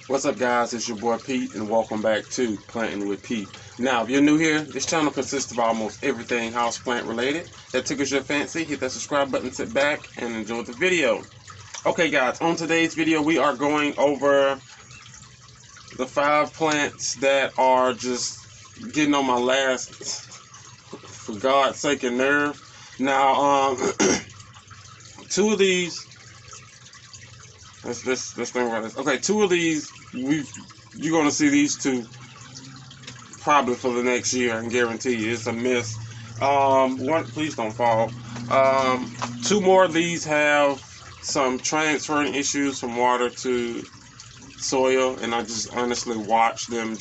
What's up, guys? It's your boy Pete, and welcome back to Planting with Pete. Now, if you're new here, this channel consists of almost everything houseplant related that tickles your fancy. Hit that subscribe button, sit back, and enjoy the video. Okay, guys, on today's video, we are going over the 5 plants that are just getting on my last, for God's sake, nerve. Now, 2 of these. Let's think about this. Okay, 2 of these you're gonna see these 2 probably for the next year. I can guarantee you it's a miss. One, please don't fall. 2 more of these have some transferring issues from water to soil, and I just honestly watch them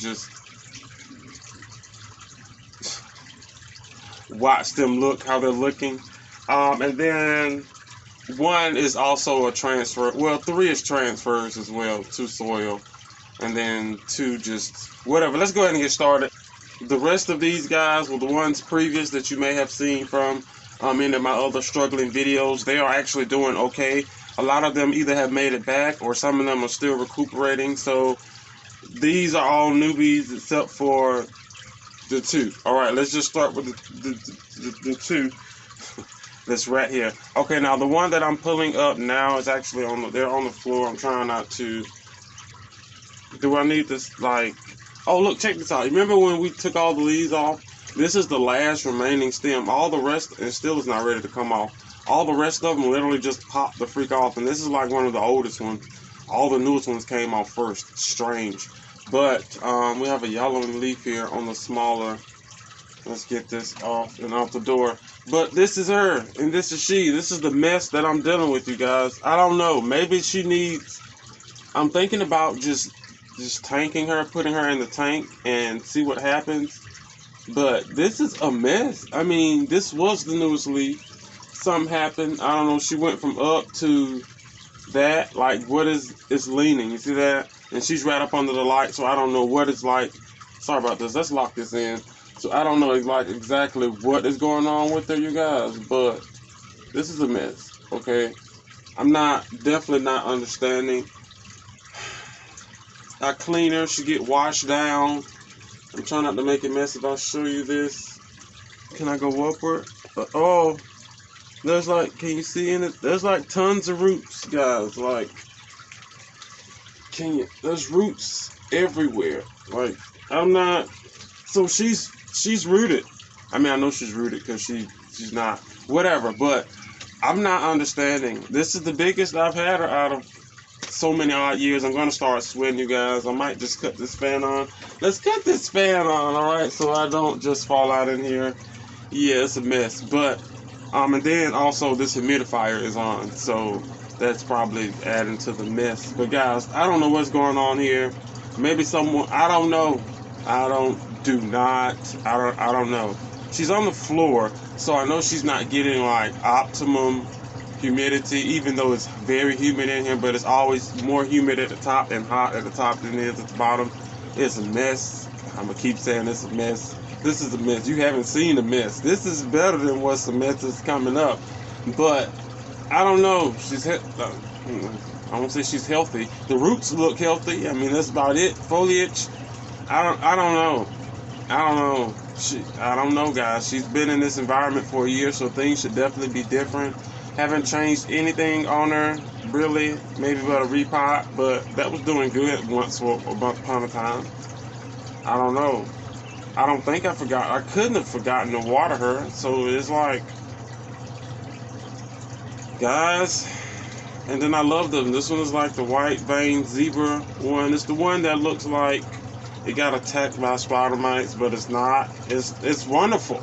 look how they're looking. And then 1 is also a transfer. Well, 3 is transfers as well to soil, and then 2 just whatever. Let's go ahead and get started. The rest of these guys were the ones previous that you may have seen from any of my other struggling videos. They are actually doing okay. A lot of them either have made it back, or some of them are still recuperating. So these are all newbies except for the 2. All right, let's just start with the 2. This right here. Okay, now the one that I'm pulling up now is actually they're on the floor. I'm trying not to. Do I need this, like, oh look, check this out. Remember when we took all the leaves off? This is the last remaining stem. All the rest, and still is not ready to come off. All the rest of them literally just popped the freak off, and this is like one of the oldest ones. All the newest ones came off first. Strange. But we have a yellowing leaf here on the smaller. Let's get this off and out the door. But this is her, and this is she. This is the mess that I'm dealing with, you guys. I don't know. Maybe she needs... I'm thinking about just tanking her, putting her in the tank, and see what happens. But this is a mess. I mean, this was the newest leaf. Something happened. I don't know. She went from up to that. Like, what is... It's leaning. You see that? And she's right up under the light, so I don't know what it's like. Sorry about this. Let's lock this in. So I don't know like exactly what is going on with her, you guys, but this is a mess, okay? I'm definitely not understanding. I clean her, she get washed down. I'm trying not to make it messy. If I show you this, can I go upward? Oh, there's like, can you see in it? There's like tons of roots, guys. Like, there's roots everywhere. Like, so she's rooted. I mean, I know she's rooted because she's not, whatever, but I'm not understanding. This is the biggest I've had her out of so many odd years. I'm going to start sweating, you guys. I might just cut this fan on. Let's cut this fan on, all right, so I don't just fall out in here. Yeah, it's a mess. But, and then also this humidifier is on, so that's probably adding to the mess. But guys, I don't know what's going on here. Maybe someone, I don't know. I don't know. She's on the floor, so I know she's not getting like optimum humidity, even though it's very humid in here, but it's always more humid at the top and hot at the top than it is at the bottom. It's a mess. I'm gonna keep saying it's a mess. This is a mess. You haven't seen a mess. This is better than what's the mess that's coming up. But I don't know. I won't say she's healthy. The roots look healthy. I mean, that's about it. Foliage. I don't know. I don't know, guys. She's been in this environment for a year, so things should definitely be different. Haven't changed anything on her, really. Maybe about a repot, but that was doing good once upon a time. I don't know. I don't think I forgot. I couldn't have forgotten to water her, so it's like, guys. And then I love them. This one is like the white vein zebra one. It's the one that looks like it got attacked by spider mites, but it's not. It's wonderful.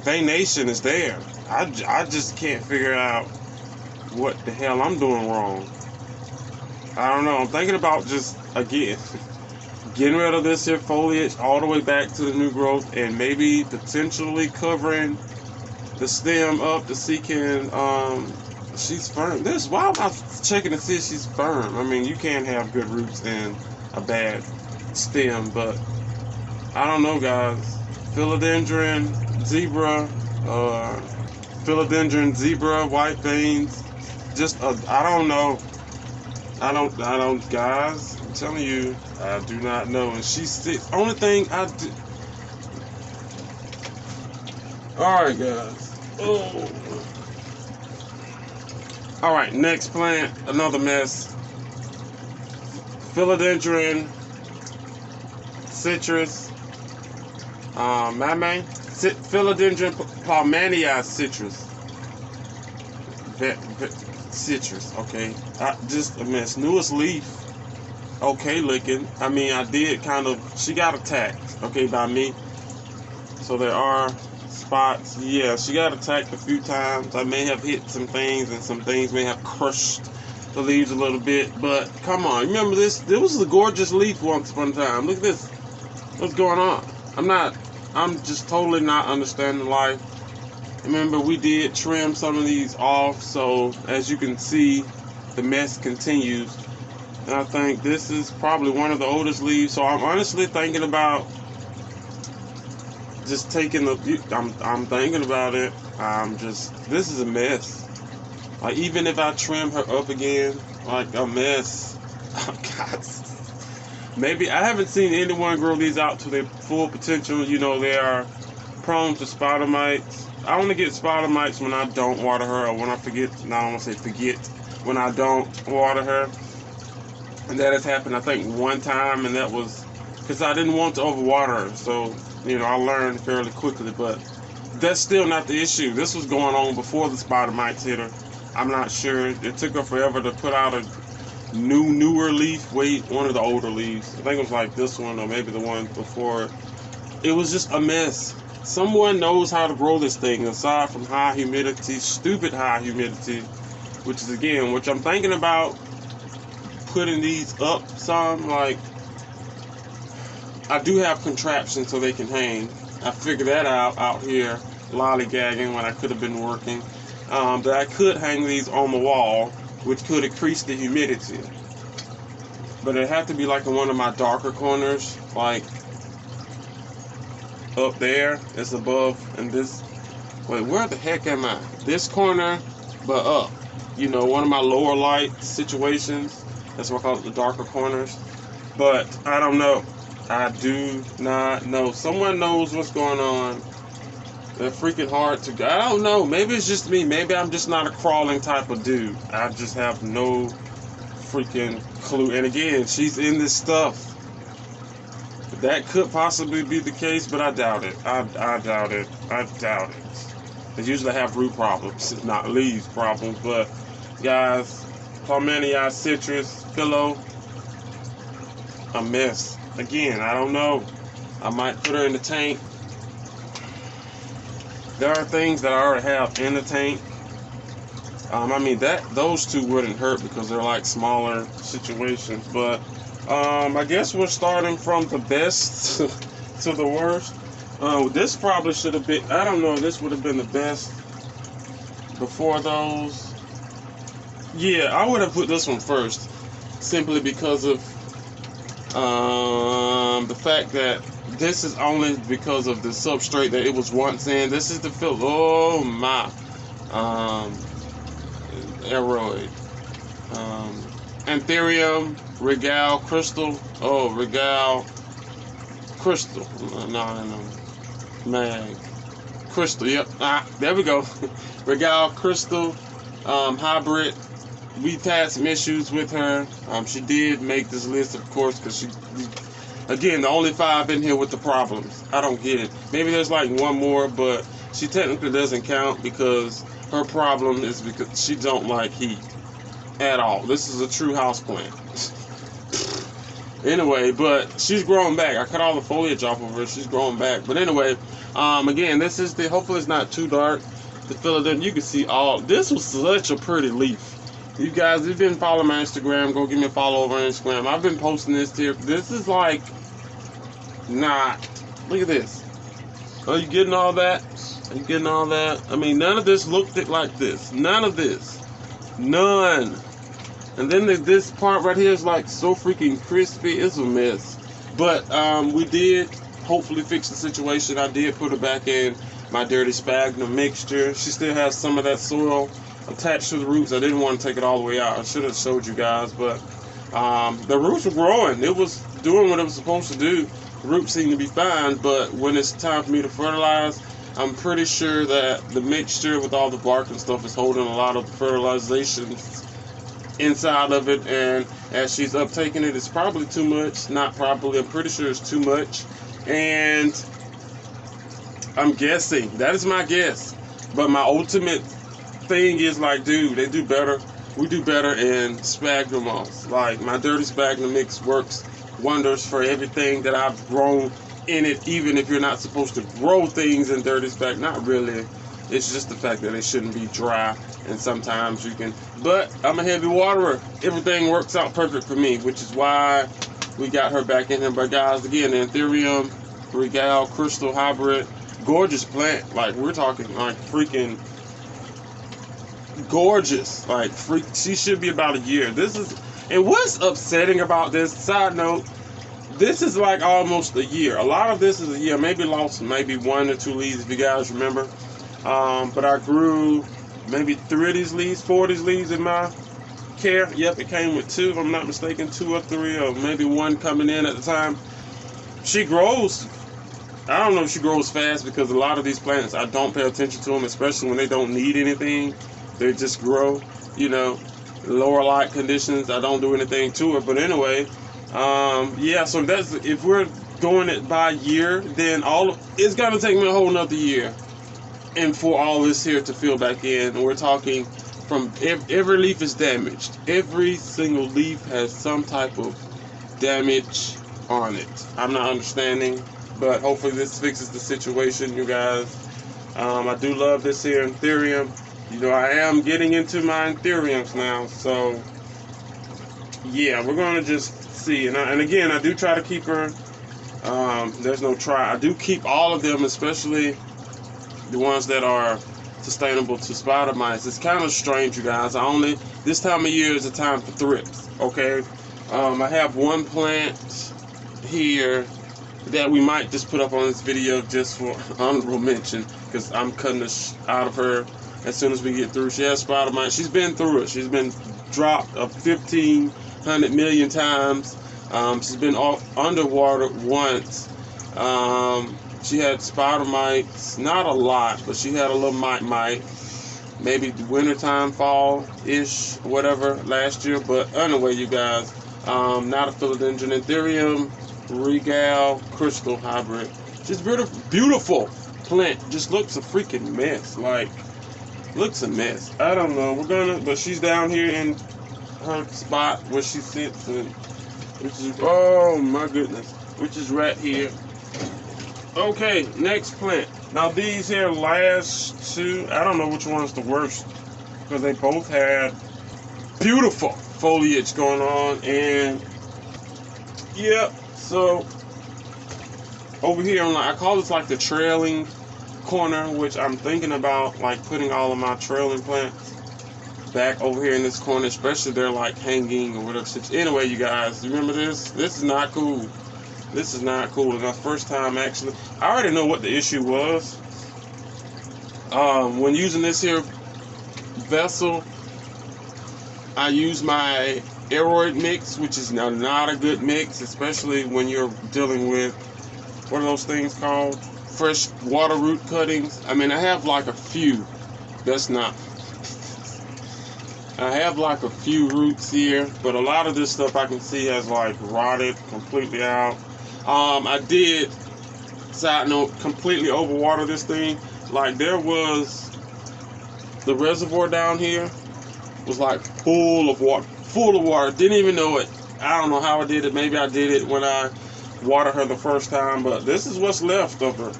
Venation is there. I just can't figure out what the hell I'm doing wrong. I don't know. I'm thinking about just, again, getting rid of this here foliage all the way back to the new growth, and maybe potentially covering the stem up to see can, she's firm. Why am I checking to see if she's firm? I mean, you can't have good roots in a bad stem, but I don't know, guys. Philodendron zebra, white veins. I don't know. I don't, guys. I'm telling you, I do not know. And she sits. Only thing I do. All right, guys. Oh. All right, next plant, another mess. Philodendron, citrus, Philodendron palmanii citrus. Citrus, okay. Just a mess. Newest leaf, okay looking. I mean, I did kind of, she got attacked, okay, by me. So there are spots. Yeah, she got attacked a few times. I may have hit some things, and some things may have crushed the leaves a little bit. But come on, remember this? This was a gorgeous leaf once upon a time. Look at this. What's going on? I'm just totally not understanding life. Remember, we did trim some of these off, so as you can see, the mess continues. And I think this is probably one of the oldest leaves. So I'm honestly thinking about just taking the. I'm thinking about it. This is a mess. Like, even if I trim her up again, like, a mess. Oh God. Maybe I haven't seen anyone grow these out to their full potential. You know, they are prone to spider mites. I only get spider mites when I don't water her, or when I forget. No, I don't want to say forget. When I don't water her, and that has happened, I think, one time, and that was because I didn't want to overwater her. So, you know, I learned fairly quickly, but that's still not the issue. This was going on before the spider mites hit her. I'm not sure. It took her forever to put out a newer leaf. Wait, one of the older leaves. I think it was like this one, or maybe the one before. It was just a mess. Someone knows how to grow this thing, aside from high humidity, stupid high humidity, which is, again, which I'm thinking about putting these up some. Like, I do have contraptions so they can hang. I figured that out here, lollygagging when I could have been working. That I could hang these on the wall, which could increase the humidity. But it had to be like in one of my darker corners, like up there. It's above, and this. Wait, where the heck am I? This corner, but up. You know, one of my lower light situations. That's what I call it, the darker corners. But I don't know. I do not know. Someone knows what's going on. They're freaking hard to go. I don't know. Maybe it's just me. Maybe I'm just not a crawling type of dude. I just have no freaking clue. And again, she's in this stuff. That could possibly be the case, but I doubt it. I doubt it. I doubt it. They usually have root problems, not leaves problems. But guys, palmanii citrus, philo, a mess. Again, I don't know. I might put her in the tank. There are things that I already have in the tank. I mean, those two wouldn't hurt because they're like smaller situations. But I guess we're starting from the best to the worst. This probably should have been, I don't know, this would have been the best before those. Yeah, I would have put this one first, simply because of the fact that this is only because of the substrate that it was once in. This is the fill. Oh my. Aeroid. Anthurium, Regal, Crystal. Oh, Regal, Crystal. No. Mag. Crystal, yep. There we go. Regal, Crystal, Hybrid. We've had some issues with her. She did make this list, of course, because she, again, the only 5 in here with the problems. I don't get it. Maybe there's like one more, but she technically doesn't count because her problem is because she don't like heat at all. This is a true houseplant. Anyway, but she's growing back. I cut all the foliage off of her. She's growing back. But anyway, again, this is the, hopefully it's not too dark. The philodendron, you can see all, this was such a pretty leaf. You guys, if you've been following my Instagram, go give me a follow over on Instagram. I've been posting this here. This is like, not, look at this. Are you getting all that? Are you getting all that? I mean, none of this looked like this. None of this. None. And then this part right here is like so freaking crispy. It's a mess. But we did hopefully fix the situation. I did put her back in my dirty sphagnum mixture. She still has some of that soil attached to the roots. I didn't want to take it all the way out. I should have showed you guys, but The roots were growing. It was doing what it was supposed to do. The roots seemed to be fine, but when it's time for me to fertilize, I'm pretty sure that the mixture with all the bark and stuff is holding a lot of the fertilization inside of it, and as she's uptaking it, it's probably too much. Not probably, I'm pretty sure it's too much. And I'm guessing, that is my guess. But my ultimate thing is like, dude, they do better. We do better in sphagnum moss. Like, my dirty sphagnum mix works wonders for everything that I've grown in it, even if you're not supposed to grow things in dirty sphagnum. Not really. It's just the fact that it shouldn't be dry, and sometimes you can. But I'm a heavy waterer. Everything works out perfect for me, which is why we got her back in here. But guys, again, the Anthurium Regal Crystal Hybrid, gorgeous plant. Like, we're talking like freaking gorgeous. Like, she should be about a year. This is, and what's upsetting about this, side note, this is like almost a year. A lot of this is a year. Maybe lost maybe 1 or 2 leaves, if you guys remember. But I grew maybe 3 of these leaves, 4 of these leaves in my care. Yep, it came with 2, if I'm not mistaken, 2 or 3, or maybe 1 coming in at the time. She grows. I don't know if she grows fast, because a lot of these plants, I don't pay attention to them, especially when they don't need anything. They just grow, you know, lower light conditions. I don't do anything to it. But anyway, yeah, so that's, if we're going it by year, then it's gonna take me a whole nother year, and for all this here to fill back in. And we're talking from every leaf is damaged. Every single leaf has some type of damage on it. I'm not understanding, but hopefully this fixes the situation, you guys. I do love this here Anthurium. You know, I am getting into my Anthuriums now, so yeah, we're gonna just see. And again, I do try to keep her. There's no try. I do keep all of them, especially the ones that are sustainable to spider mites. It's kind of strange, you guys. This time of year is a time for thrips. Okay, I have one plant here that we might just put up on this video just for honorable mention, because I'm cutting the out of her as soon as we get through. She has spider mites. She's been through it. She's been dropped 1,500 million times. She's been underwater once. She had spider mites, not a lot, but she had a little mite, maybe wintertime, fall-ish, whatever, last year. But anyway, you guys, not a philodendron, Anthurium Regal Crystal Hybrid. Just beautiful plant. Just looks a freaking mess. Like, looks a mess. I don't know. But she's down here in her spot where she sits, and which is, oh my goodness, which is right here. Okay, next plant. Now these here last 2, I don't know which one's the worst, because they both had beautiful foliage going on. And yep, so over here, I call this like the trailing corner, which I'm thinking about like putting all of my trailing plants back over here in this corner, especially they're like hanging or whatever. Anyway, you guys, remember this? This is not cool. This is not cool. It's my first time actually. I already know what the issue was. When using this here vessel, I use my aeroid mix, which is not a good mix, especially when you're dealing with, what are those things called? Fresh water root cuttings. I mean, I have like a few. That's not. I have like a few roots here, but a lot of this stuff I can see has like rotted completely out. I did, side note, completely overwater this thing. Like, there was, the reservoir down here was like full of water. Didn't even know it. I don't know how I did it. Maybe I did it when I watered her the first time, but this is what's left of her.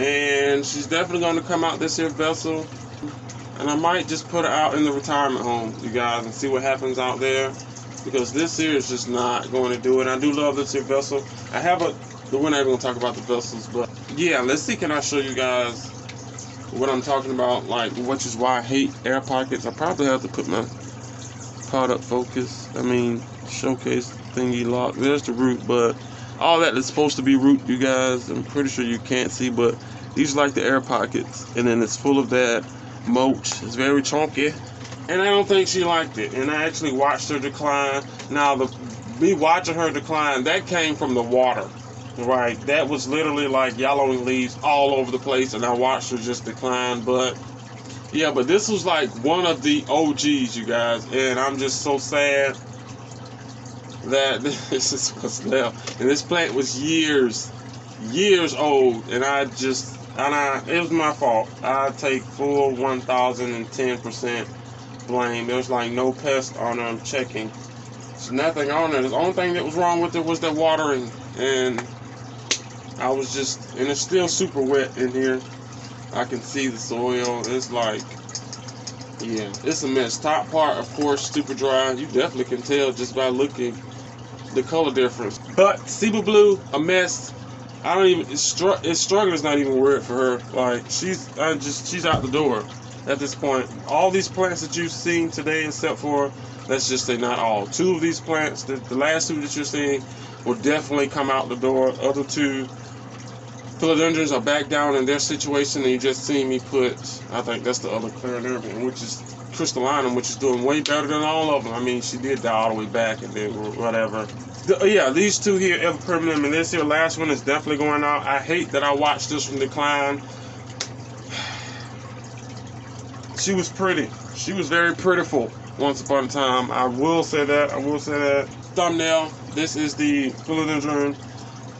And she's definitely going to come out this here vessel. And I might just put her out in the retirement home, you guys, and see what happens out there. Because this here is just not going to do it. I do love this here vessel. I have we're not even going to talk about the vessels, but yeah, let's see, can I show you guys what I'm talking about, like, which is why I hate air pockets. I probably have to put my product focus, showcase thingy lock. There's the root, but all that is supposed to be root, you guys. I'm pretty sure you can't see, but these are like the air pockets, and then it's full of that mulch. It's very chunky, and I don't think she liked it. And I actually watched her decline. Now, me watching her decline, that came from the water, right? That was literally like yellowing leaves all over the place, and I watched her just decline. But yeah, but this was like one of the OGs, you guys, and I'm just so sad that this is what's left. And this plant was years old, and it was my fault. I take full 1010% blame. There was like no pest on her. I'm checking. There's nothing on there. The only thing that was wrong with it was the watering, and and it's still super wet in here. I can see the soil. It's like, yeah, it's a mess. Top part, of course, super dry. You definitely can tell just by looking the color difference. But Cebu Blue, a mess. I don't even. Struggling is not even a word for her. Like she's out the door at this point. All these plants that you've seen today, except for, let's just say not all. 2 of these plants, the last 2 that you're seeing, will definitely come out the door. Other 2 philodendrons are back down in their situation, and you just see me put, I think that's the other Clarinurban, which is crystallinum, which is doing way better than all of them. I mean, she did die all the way back, and then whatever. Yeah, these 2 here, ever permanent, and this here last one is definitely going out. I hate that I watched this one decline. She was pretty. She was very prettiful once upon a time. I will say that. Thumbnail. This is the philodendron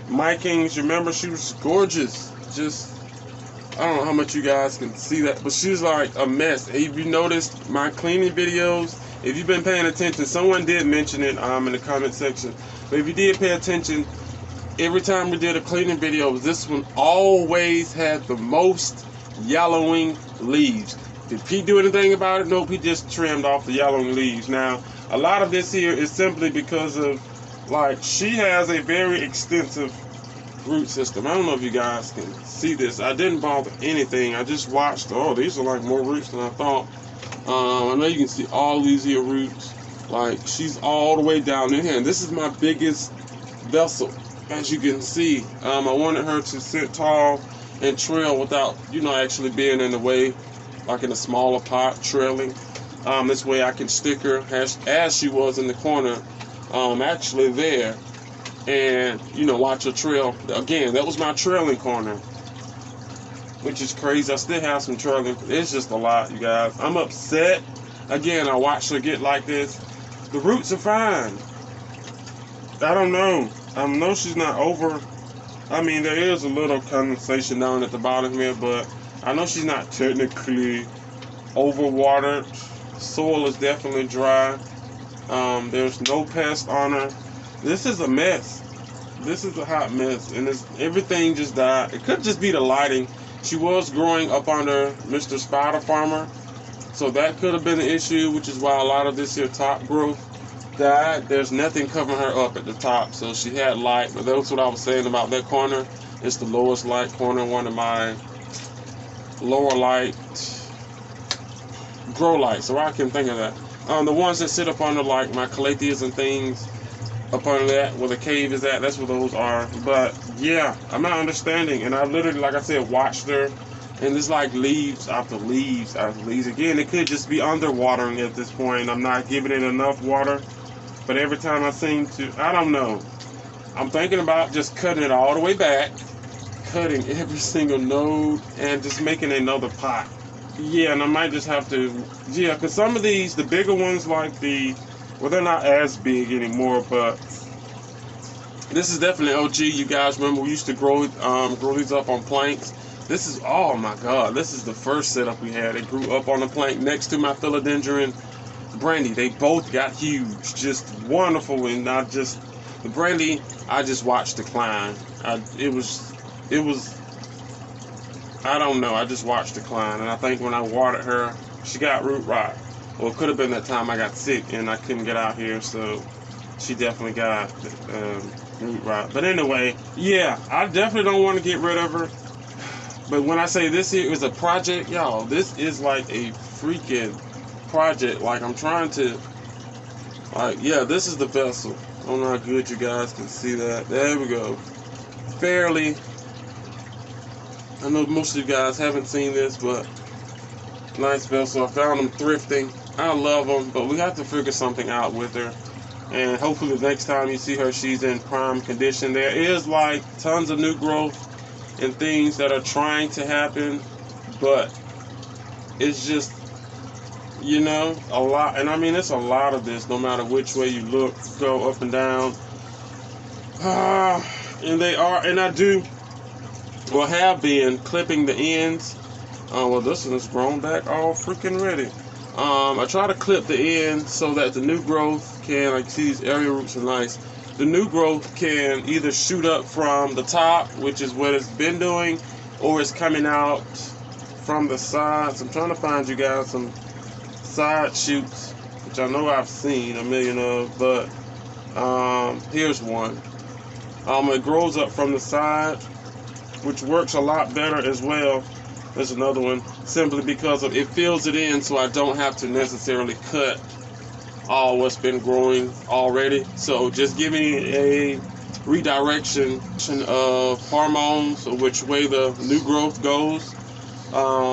Mikings. Remember, she was gorgeous. Just, I don't know how much you guys can see that, but she was like a mess. If you noticed my cleaning videos, if you've been paying attention, someone did mention it in the comment section. But if you did pay attention, every time we did a cleaning video, this one always had the most yellowing leaves. Did Pete do anything about it? Nope, he just trimmed off the yellowing leaves. Now, a lot of this here is simply because of, like, she has a very extensive root system. I don't know if you guys can see this. I didn't bother anything. I just watched. Oh, these are like more roots than I thought. I know you can see all these here roots. Like, she's all the way down in here. And this is my biggest vessel, as you can see. I wanted her to sit tall and trail without, actually being in the way, like in a smaller pot, trailing. This way I can stick her as she was in the corner, actually there, and watch her trail. Again, that was my trailing corner, which is crazy. I still have some trailing. It's just a lot, you guys. I'm upset. Again, I watched her get like this. The roots are fine. I don't know. I know she's not over. I mean, there is a little condensation down at the bottom here, but I know she's not technically overwatered. Soil is definitely dry. There's no pest on her. This is a mess. This is a hot mess, and everything just died. It could just be the lighting. She was growing up under Mr. Spider Farmer, so that could have been an issue, which is why a lot of this here top growth died. There's nothing covering her up at the top, so she had light. But that's what I was saying about that corner. It's the lowest light corner, one of my lower light grow lights, so I can think of that. The ones that sit up under, like my calatheas and things up under that where the cave is at, that's where those are. But yeah, I'm not understanding, and I literally, like I said, watched her, and it's like leaves after leaves after leaves. Again, it could just be underwatering at this point. I'm not giving it enough water, but every time I seem to, I don't know, I'm thinking about just cutting it all the way back, cutting every single node, and just making another pot. Yeah, and I might just have to, yeah, because some of these, the bigger ones, like well, they're not as big anymore, but this is definitely OG. You guys remember we used to grow these up on planks. This is, oh my God, this is the first setup we had. It grew up on the plank next to my philodendron Brandy. They both got huge, just wonderful, and the Brandy, I just watched decline. It was, I don't know, I just watched decline, and I think when I watered her, she got root rot. Well, it could have been that time I got sick and I couldn't get out here, so she definitely got root rot. But anyway, yeah, I definitely don't want to get rid of her. But when I say this here is a project, y'all, this is like a freaking project. Like, I'm trying to, like, yeah, this is the vessel. I don't know how good you guys can see that. There we go. Fairly. I know most of you guys haven't seen this, but nice vessel. I found them thrifting. I love them, but we have to figure something out with her. And hopefully the next time you see her, she's in prime condition. There is like tons of new growth and things that are trying to happen, but it's just, you know, a lot. And I mean, it's a lot of this, no matter which way you look, go up and down. And they are, and I do, well, have been clipping the ends. Well, this one is grown back all freaking ready. I try to clip the end so that the new growth can, like, see these area roots are nice. The new growth can either shoot up from the top, which is what it's been doing, or it's coming out from the sides. I'm trying to find you guys some side shoots, which I know I've seen a million of, but here's one. It grows up from the side, which works a lot better as well. There's another one, simply because of it fills it in, so I don't have to necessarily cut all what's been growing already. So just giving a redirection of hormones, or which way the new growth goes,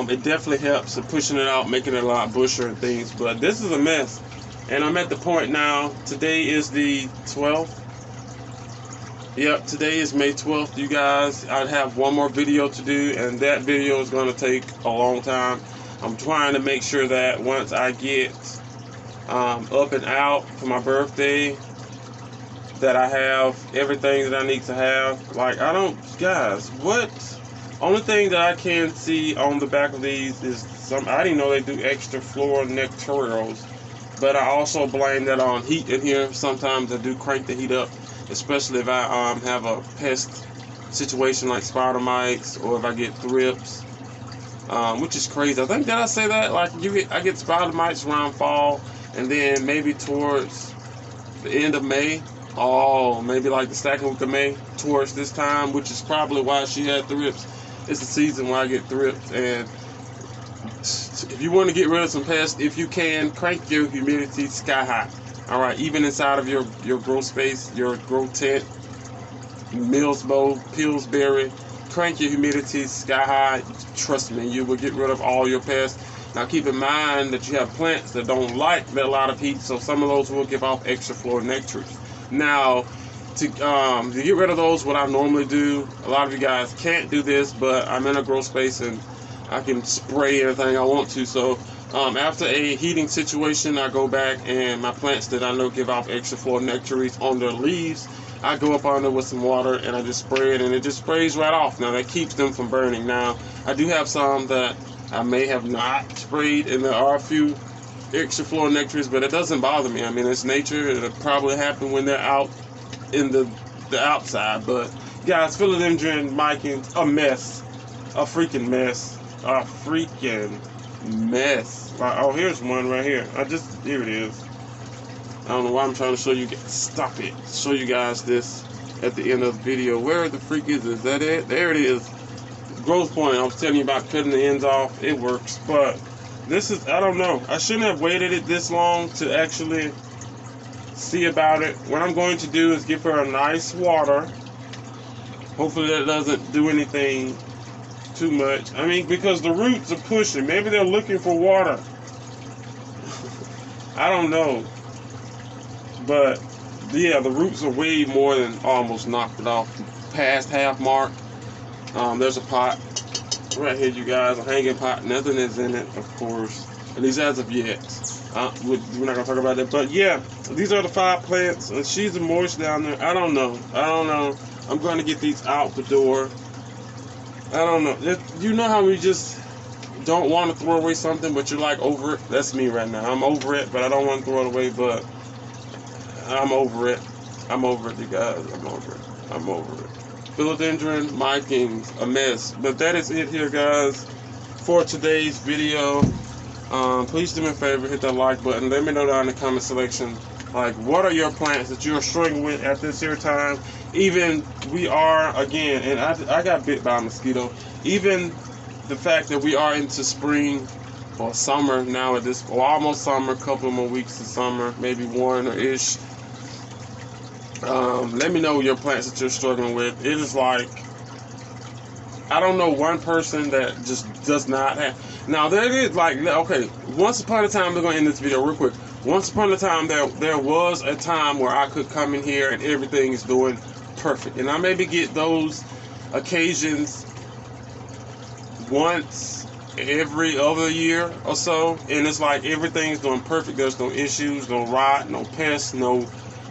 it definitely helps in pushing it out, making it a lot bushier and things. But this is a mess, and I'm at the point now. Today is the 12th. Yep, today is May 12th, you guys. I'd have one more video to do, and that video is going to take a long time. I'm trying to make sure that once I get up and out for my birthday, that I have everything that I need to have. Like, I don't, guys, what? Only thing that I can see on the back of these is some, I didn't know they do extra floor nectarials, but I also blame that on heat in here. Sometimes I do crank the heat up, especially if I have a pest situation like spider mites, or if I get thrips, which is crazy. I think, did I say that? Like, I get spider mites around fall, and then maybe towards the end of May, maybe like the second week of May, towards this time, which is probably why she had thrips. It's the season where I get thrips. And if you want to get rid of some pests, if you can, crank your humidity sky high. All right, even inside of your grow space, your grow tent, Pillsbury, crank your humidity sky high. Trust me, you will get rid of all your pests. Now keep in mind that you have plants that don't like that lot of heat, so some of those will give off extra floor nectaries. Now, to get rid of those, what I normally do, a lot of you guys can't do this, but I'm in a grow space and I can spray anything I want to. So after a heating situation, I go back, and my plants that I know give off extra floor nectaries on their leaves, I go up on there with some water and I just spray it, and it just sprays right off. Now that keeps them from burning. Now I do have some that I may have not sprayed, and there are a few extra floor nectaries, but it doesn't bother me. I mean, it's nature. It'll probably happen when they're out in the outside. But guys, philodendron micings, a mess, a freaking mess, a freaking mess. Oh, here's one right here. Here it is. I don't know why I'm trying to show you. Stop it. Show you guys this at the end of the video. Where the freak is it? Is that it? There it is. Growth point. I was telling you about cutting the ends off. It works, but this is, I don't know. I shouldn't have waited it this long to actually see about it. What I'm going to do is give her a nice water. Hopefully that doesn't do anything too much. I mean, because the roots are pushing. Maybe they're looking for water. I don't know. But yeah, the roots are way more than almost knocked it off. Past half mark. There's a pot right here, you guys, a hanging pot. Nothing is in it, of course, at least as of yet. We're not gonna talk about that, but yeah, these are the 5 plants. She's moist down there. I don't know. I'm going to get these out the door. I don't know. You know how we just don't want to throw away something, but you're like over it? That's me right now. I'm over it, but I don't want to throw it away, but I'm over it. I'm over it, you guys. I'm over it. Philodendron micings, a mess. But that is it here, guys, for today's video. Please do me a favor, hit that like button. Let me know down in the comment section, like, what are your plants that you're struggling with at this here time. Even we are, again, and I got bit by a mosquito. Even the fact that we are into spring or summer now at this, or almost summer, a couple more weeks of summer, maybe one or ish. Let me know your plants that you're struggling with. It is like, I don't know one person that just does not have. Now there is like, okay, once upon a time, we're gonna end this video real quick. Once upon a time, there was a time where I could come in here and everything is doing perfect. And I maybe get those occasions once every other year or so, and it's like everything's doing perfect. There's no issues, no rot, no pests, no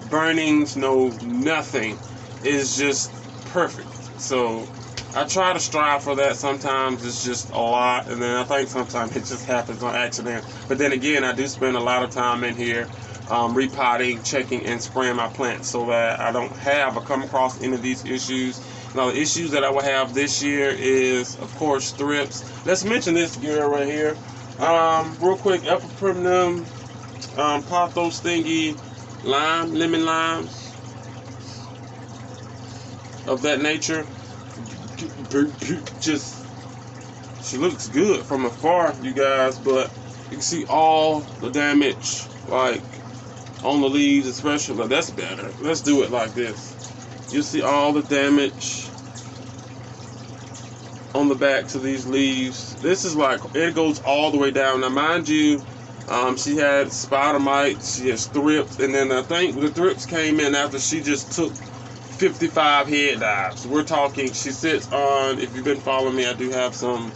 burnings, no nothing. It's just perfect. So I try to strive for that. Sometimes it's just a lot, and then I think sometimes it just happens on accident. But then again, I do spend a lot of time in here repotting, checking, and spraying my plants so that I don't have or come across any of these issues. Now, the issues that I will have this year is, of course, thrips. Let's mention this girl right here. Real quick, Epiprimnum, Pothos Stingy, Lime, Lemon Limes, of that nature. Just, she looks good from afar, you guys, but you can see all the damage, like, on the leaves especially. But that's better. Let's do it like this. You see all the damage on the backs of these leaves. This is like, it goes all the way down. Now, mind you, she had spider mites, she has thrips, and then I think the thrips came in after she just took 55 head dives. We're talking, she sits on, if you've been following me, I do have some,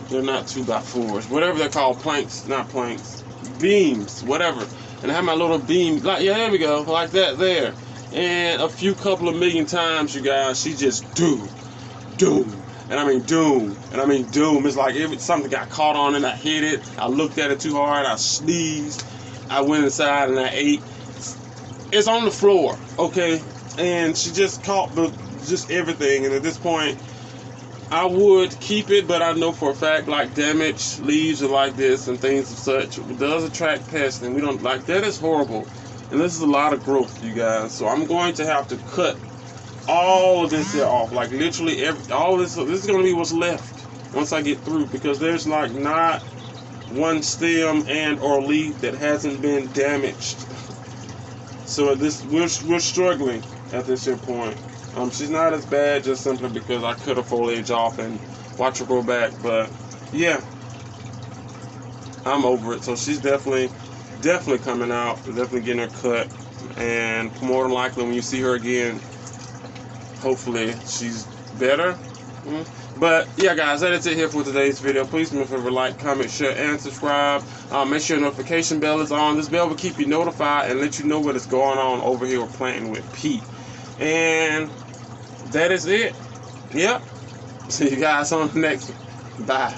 they're not 2x4s, whatever they're called, planks, not planks, beams, whatever. And I have my little beam, like, yeah, there we go, like that there. And a couple of million times, you guys, she just doom. And I mean doom. It's like something got caught on and I hit it. I looked at it too hard. I sneezed. I went inside and I ate. It's on the floor, okay? And she just caught just everything. And at this point, I would keep it, but I know for a fact, like, damaged leaves are like this and things of such. It does attract pests, and we don't like that. Is horrible. And this is a lot of growth, you guys. So I'm going to have to cut all of this here off. Like, literally all this is going to be what's left once I get through, because there's like not one stem and or leaf that hasn't been damaged. So we're struggling at this here point. She's not as bad just simply because I cut her foliage off and watch her grow back. But yeah, I'm over it. So she's definitely coming out, definitely getting her cut, and more than likely when you see her again, hopefully she's better. But yeah, guys, that is it here for today's video. Please do me a favor, like, comment, share, and subscribe. Make sure your notification bell is on. This bell will keep you notified and let you know what is going on over here with Planting with Pete. And that is it. Yep. See you guys on the next one. Bye.